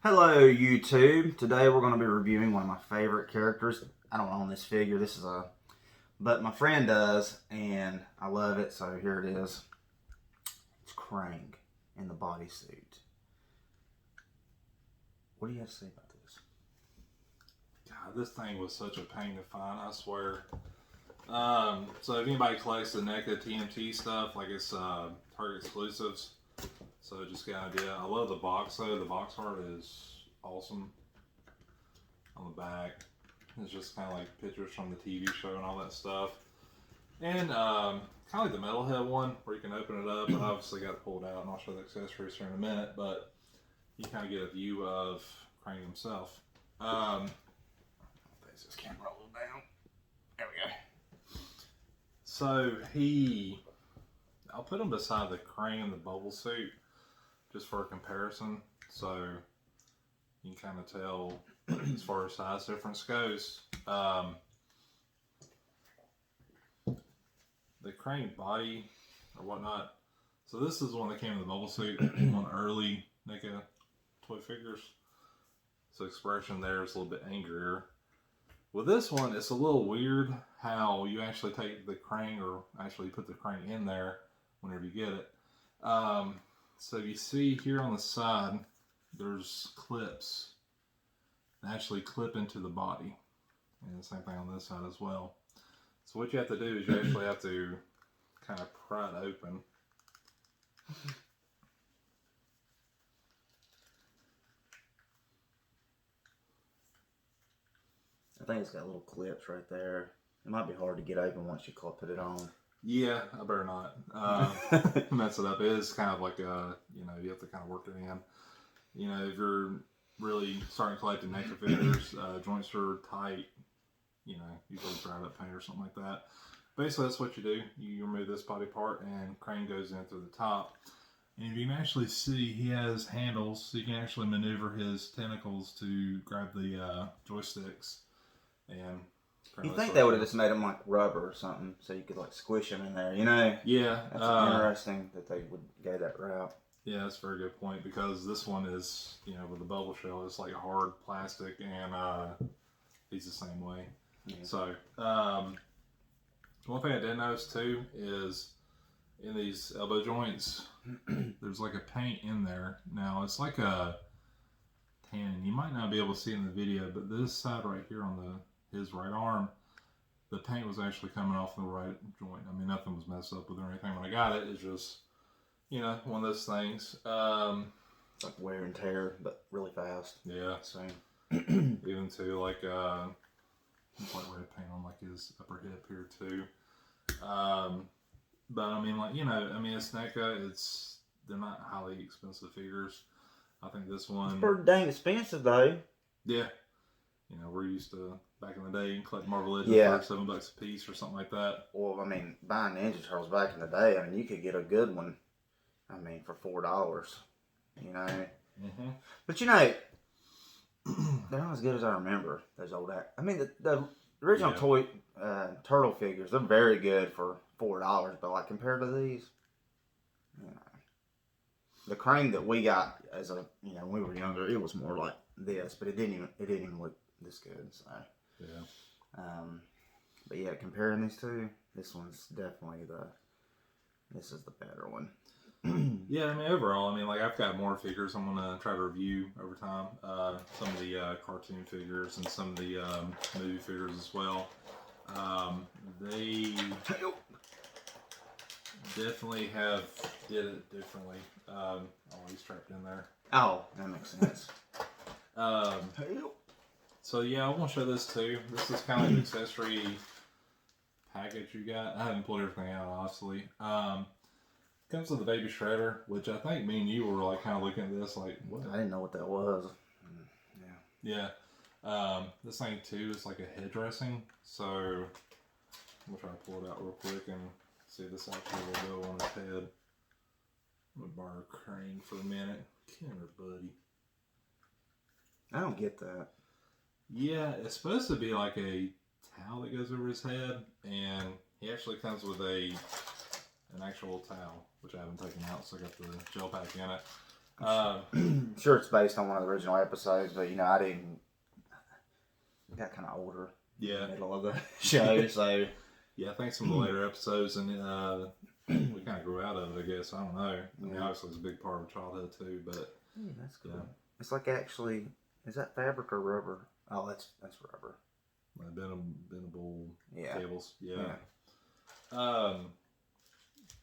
Hello YouTube. Today we're going to be reviewing one of my favorite characters. I don't own this figure. But my friend does, and I love it. So here it is. It's Krang in the bodysuit. What do you have to say about this? God, this thing was such a pain to find, I swear. So if anybody collects the NECA TMT stuff, like it's Target exclusives, so just get an idea. I love the box though. The box art is awesome. On the back, it's just kind of like pictures from the TV show and all that stuff. And kind of like the metalhead one, where you can open it up. And obviously got it pulled out, and I'll show the accessories here in a minute. But you kind of get a view of Krang himself. This camera a little down. There we go. So I'll put him beside the Krang in the bubble suit, just for a comparison, so you can kind of tell as far as size difference goes. The Krang body or whatnot. So this is the one that came in the bubble suit on early NECA toy figures. So expression there is a little bit angrier. With this one, it's a little weird how you actually take the Krang, or actually put the Krang in there whenever you get it. So you see here on the side, there's clips that actually clip into the body. And the same thing on this side as well. So what you have to do is you actually have to kind of pry it open. I think it's got little clips right there. It might be hard to get open once you put it on. Yeah, I better not mess it up. It is kind of like you have to kind of work it in. You know, if you're really starting collecting NECA figures, joints are tight, you usually dried up paint or something like that. Basically, that's what you do. You remove this body part, and Krang goes in through the top. And you can actually see he has handles, so you can actually maneuver his tentacles to grab the joysticks. And you think they would have just made them like rubber or something, so you could like squish them in there, you know? Yeah. That's interesting that they would go that route. Yeah, that's a very good point, because this one is, with the bubble shell, it's like hard plastic, and he's the same way. Yeah. So, one thing I did notice too is in these elbow joints, there's like a paint in there. Now, it's like a tan. You might not be able to see it in the video, but this side right here on his right arm, the paint was actually coming off the right joint. I mean, nothing was messed up with it or anything when I got it. It's just, one of those things. It's like wear and tear, but really fast. Yeah. So even to like red paint on like his upper hip here too. But I mean, it's NECA. They're not highly expensive figures. I think this one. It's pretty dang expensive though. Yeah. We're used to back in the day, you can collect Marvel Legends for $7 a piece or something like that. Well, I mean, buying Ninja Turtles back in the day, I mean, you could get a good one, for $4, Mm-hmm. But they're not as good as I remember, those old the original toy turtle figures, they're very good for $4, but like compared to these, the Krang that we got as when we were younger, it was more like this, but it didn't even look this good. So yeah. But yeah, comparing these two, this one's definitely this is the better one. Yeah, overall, I've got more figures I'm gonna try to review over time. Some of the cartoon figures and some of the movie figures as well. They definitely did it differently. He's trapped in there. Oh, that makes sense. So yeah, I want to show this too. This is kind of an accessory package you got. I haven't pulled everything out, honestly. Comes with the baby shredder, which I think me and you were like kind of looking at this like, what? I didn't know what that was. Yeah. This thing too is like a head dressing. So I'm gonna try to pull it out real quick and see if this actually will go on his head. I'm gonna borrow Krang for a minute. Come here, buddy. I don't get that. Yeah, it's supposed to be like a towel that goes over his head, and he actually comes with an actual towel, which I haven't taken out, so I got the gel pack in it. Sure, it's based on one of the original episodes, but I didn't. Got kind of older. Yeah. In the middle of the show, so. Yeah, I think some of the later episodes, and we kind of grew out of it, I guess. I don't know. I mean, obviously, it's a big part of childhood, too, but... Yeah, that's cool. Yeah. It's like actually... Is that fabric or rubber? Oh, that's rubber. Bendable yeah. cables. Yeah.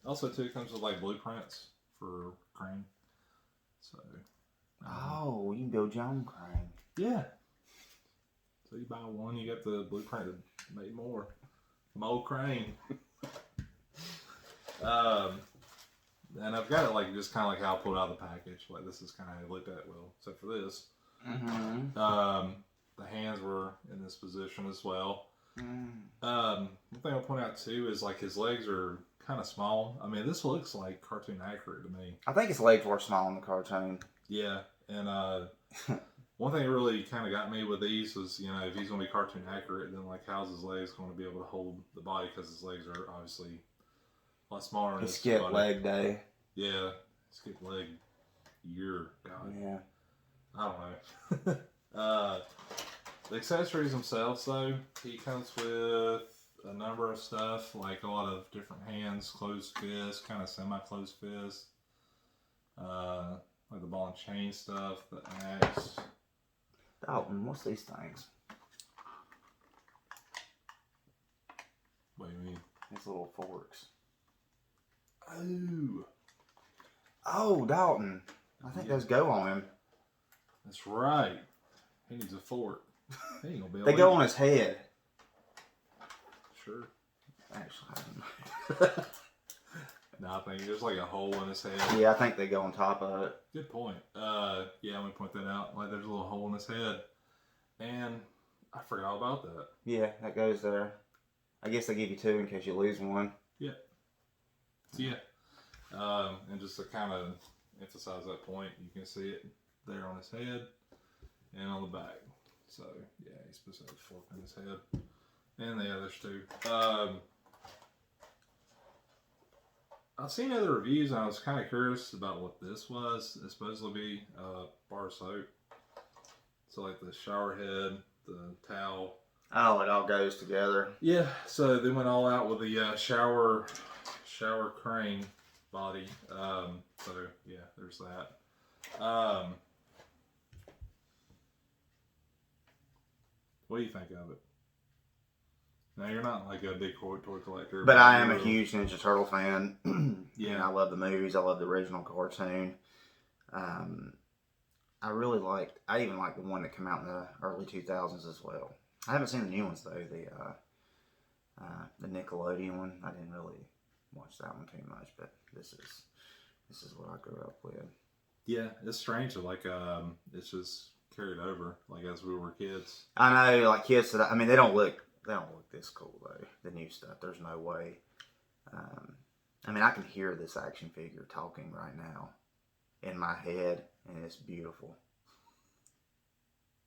Also, too, it comes with, like, blueprints for Krang. So... you can build your own Krang. Yeah. So you buy one, you get the blueprint to make more. Mold Krang. And I've got it like just kind of like how I pulled out of the package. Like this is kind of how I looked at it. Well, except for this. Mm-hmm. The hands were in this position as well. One thing I'll point out too is like his legs are kind of small. I mean, this looks like cartoon accurate to me. I think his legs were small in the cartoon. Yeah, and one thing that really kind of got me with these was, if he's going to be cartoon accurate, then like how's his legs going to be able to hold the body because his legs are obviously a lot smaller. He skipped leg day. Yeah, skipped leg year. God. Yeah. I don't know. The accessories themselves, though, he comes with a number of stuff, like a lot of different hands, closed fist, kind of semi-closed fist, like the ball and chain stuff, the axe. Dalton, what's these things? What do you mean? These little forks. Oh, Dalton. I think those go on him. That's right. He needs a fork. He ain't gonna be able They go on his head. Sure. Actually, I don't know. No, I think there's like a hole in his head. Yeah, I think they go on top of it. Good point. Yeah, I'm gonna point that out. Like, there's a little hole in his head, and I forgot about that. Yeah, that goes there. I guess they give you two in case you lose one. Yeah. Yeah. And just to kind of emphasize that point, you can see it there on his head and on the back. So yeah, he's supposed to have a fork in his head, and the others too. I've seen other reviews, and I was kind of curious about what this was. It's supposed to be bar soap. So like the shower head, the towel. Oh, it all goes together. Yeah. So they went all out with the shower Krang body. So yeah, there's that. What do you think of it? Now, you're not like a big toy collector. But I am a huge Ninja Turtle fan. Yeah. And I love the movies. I love the original cartoon. I even like the one that came out in the early 2000s as well. I haven't seen the new ones, though. The Nickelodeon one. I didn't really watch that one too much, but this is what I grew up with. Yeah, it's strange that it's just carried over like as we were kids. I know, like kids today. I mean, they don't look this cool though. The new stuff, there's no way. I mean, I can hear this action figure talking right now in my head, and it's beautiful.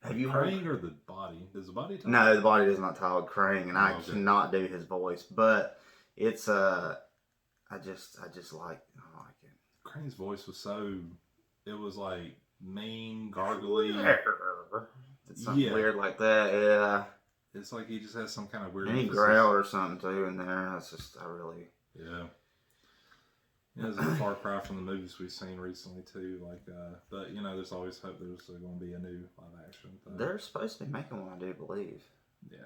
Have you heard? Krang or the body? Does the body talk? No, the body does not talk. Krang, and I cannot do his voice, but it's I just like it. Krang's voice was it was like mean, gargly. It's something weird like that, yeah. It's like he just has some kind of weird... And he growled or something too in there. That's just, Yeah. It's a far cry from the movies we've seen recently too. But there's always hope there's going to be a new live action thing. They're supposed to be making one, I do believe. Yeah.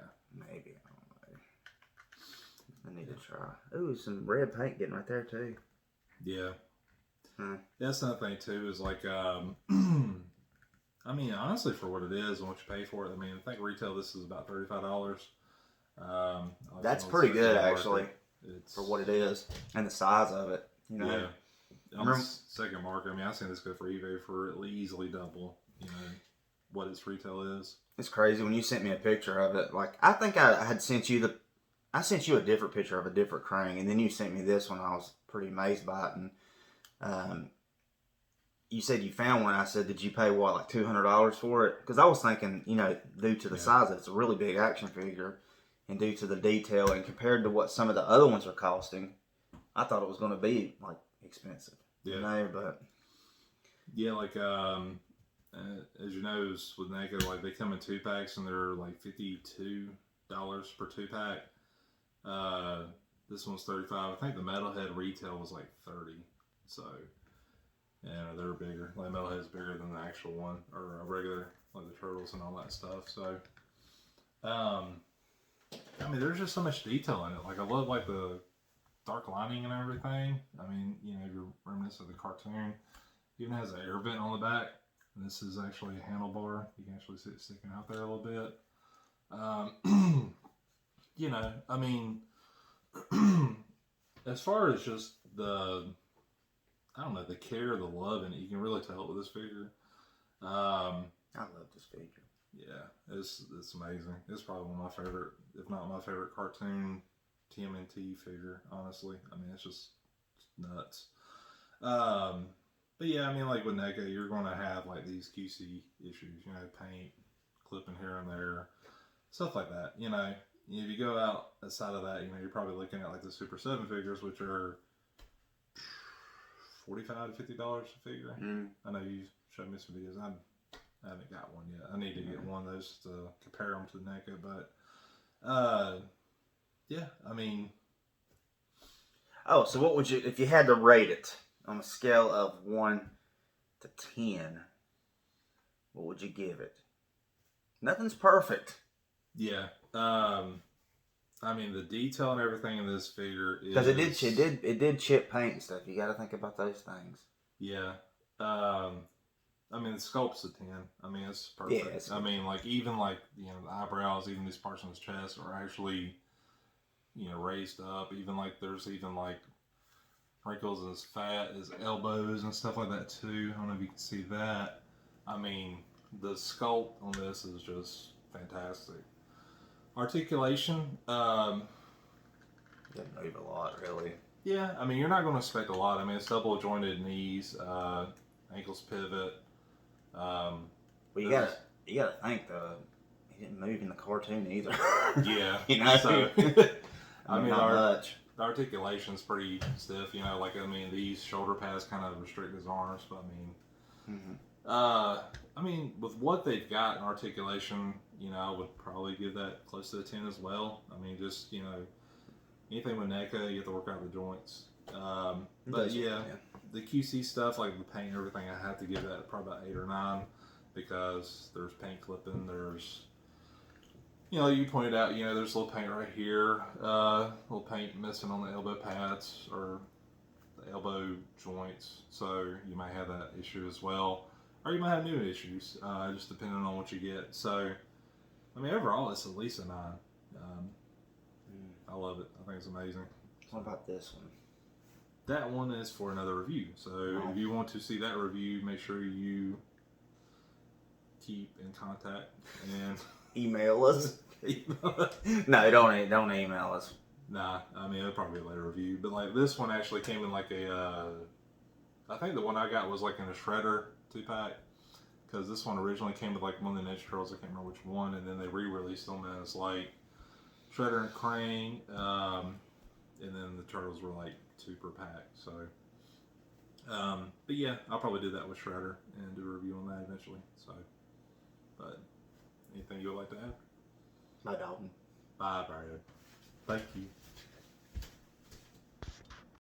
Maybe, I don't know. I need to try. Ooh, some red paint getting right there too. Yeah. That's another thing too, is I mean, honestly, for what it is and what you pay for it, I mean, I think retail this is about $35. That's pretty good, actually, for what it is and the size of it. Yeah. On the second market, I mean, I've seen this go for eBay for easily double, what its retail is. It's crazy when you sent me a picture of it. Like, I think I had sent you I sent you a different picture of a different Krang, and then you sent me this one. I was pretty amazed by it, and you said you found one. I said, did you pay what, like $200 for it? Because I was thinking, due to the size of it, it's a really big action figure, and due to the detail, and compared to what some of the other ones are costing, I thought it was going to be like expensive. Yeah. But Yeah, like as you know, with NECA, like they come in 2 packs and they're like $52 per 2 pack. This one's 35. I think the Metalhead retail was like 30. So yeah, they're bigger. Like Metalhead's bigger than the actual one or a regular like the turtles and all that stuff. So I mean, there's just so much detail in it. Like I love like the dark lining and everything. I mean, you know, you're reminiscent of the cartoon. It even has an air vent on the back. And this is actually a handlebar. You can actually see it sticking out there a little bit. You know, I mean, as far as just I don't know, the care, the love in it, you can really tell it with this figure. I love this figure. Yeah, it's amazing. It's probably one of my favorite, if not my favorite cartoon TMNT figure, honestly. I mean, it's just nuts. But yeah, I mean, like with NECA, you're going to have like these QC issues, you know, paint, clipping here and there, stuff like that. You know, if you go outside of that, you know, you're probably looking at like the Super 7 figures, which are $45 to $50 a figure. I know you showed me some videos. I haven't got one yet. I need to get one of those to compare them to NECA, but yeah, I mean. Oh, so what would you, if you had to rate it on a scale of 1 to 10, what would you give it? Nothing's perfect. Yeah. I mean, the detail and everything in this figure is... Because it did chip paint and stuff. You got to think about those things. Yeah. I mean, the sculpt's a 10. I mean, it's perfect. Yeah, it's I mean, like, even, like, you know, the eyebrows, even these parts on his chest are actually, you know, raised up. Even, like, there's even, like, wrinkles in his fat, his elbows and stuff like that, too. I don't know if you can see that. I mean, the sculpt on this is just fantastic. Articulation, doesn't move a lot, really. Yeah, I mean, you're not going to expect a lot. I mean, it's double jointed knees, ankles pivot. Well, you gotta think though. He didn't move in the cartoon either. Yeah, you know. So, I mean, not much. The articulation's pretty stiff. You know, like I mean, these shoulder pads kind of restrict his arms, but I mean, with what they've got in articulation, you know, I would probably give that close to a 10 as well. I mean, just, you know, anything with NECA, you have to work out the joints. But yeah, the QC stuff, like the paint and everything, I have to give that probably about 8 or 9 because there's paint clipping, there's, you know, you pointed out, you know, there's a little paint right here, little paint missing on the elbow pads or the elbow joints, so you might have that issue as well. Or you might have new issues, just depending on what you get. So, I mean, overall, it's at least a 9. I love it. I think it's amazing. What about this one? That one is for another review. So, if you want to see that review, make sure you keep in contact and email us. No, don't email us. Nah, I mean, it'll probably be a later review. But like this one actually came in like a, I think the one I got was like in a shredder 2-pack. Because this one originally came with like one of the Ninja Turtles, I can't remember which one, and then they re-released them as like Shredder and Krang, and then the Turtles were like 2 per pack. So, but yeah, I'll probably do that with Shredder and do a review on that eventually. So, but anything you would like to add? Bye, Dalton. Bye, Barry. Thank you.